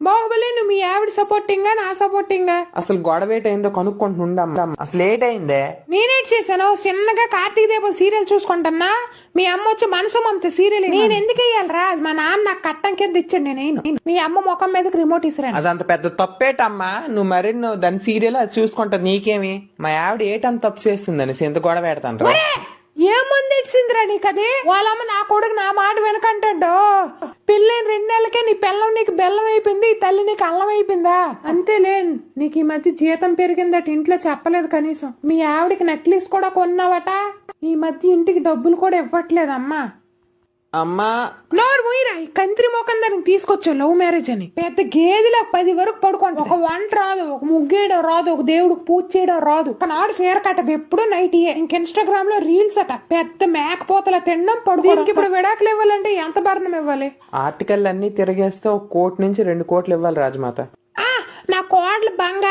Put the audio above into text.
బాహుబలి నువ్వు మీ ఆవిడ సపోర్టింగ్ నా సపోర్టింగ్ అసలు గొడవ ఏటైందో కనుక్కుంటుండమ్మా. అసలు ఏటైందే? నేనేట్ చేశాను చిన్నగా కార్తీక దీపం సీరియల్ చూసుకుంటున్నా. మీ అమ్మ వచ్చి మనసు మమత సీరియల్ నేను ఎందుకు వేయాలరా? అది మా నాన్న నాకు కట్టం కింద ఇచ్చాడు. నేను మీ అమ్మ ముఖం మీదకి రిమోట్ ఇసిరాను. అదంత పెద్ద తప్పేటమ్మా. నువ్వు మరి నువ్వు దాని సీరియల్ అది చూసుకుంటా నీకేమి? మా ఆవిడ ఏటంత తప్పు చేస్తుందని ఎంత గొడవ పెడతాను. ఏముంది ఇచ్చిందిరా నీకది? వాళ్ళమ్మ నా కొడుకు నా మాట వెనకంటాడు. పెళ్ళైన 2 నెలలకే నీ పిల్లం నీకు బెల్లం అయిపోయింది, ఈ తల్లి నీకు అల్లం అయిపోయిందా? అంతేలే. నీకు ఈ మధ్య జీతం పెరిగిందట, ఇంట్లో చెప్పలేదు కనీసం. మీ ఆవిడికి నెక్లెస్ కూడా కొన్నావట. ఈ మధ్య ఇంటికి డబ్బులు కూడా ఇవ్వట్లేదమ్మా. అమ్మా నోరు ముయిరా. ఈ కంత్రి మొఖం దానికి తీసుకొచ్చా లవ్ మ్యారేజ్ అని. పెద్ద గేదెలా 10 వరకు పడుకోండి. ఒక వంట రాదు, ఒక ముగ్గేయడం రాదు, ఒక దేవుడికి పూజ చేయడం రాదు. ఒకనాడు చీర కట్టదు, ఎప్పుడు నైటీయే. ఇంక ఇన్స్టాగ్రామ్ లో రీల్స్ అట. పెద్ద మేకపోతల తినడం పడుకోవడం. ఇప్పుడు విడాకులు ఇవ్వాలంటే ఎంత భరణం ఇవ్వాలి? ఆర్టికల్ అన్ని తిరిగేస్తే 1 కోటి నుంచి 2 కోట్లు ఇవ్వాలి రాజమాత. నా కోడలు బంగారు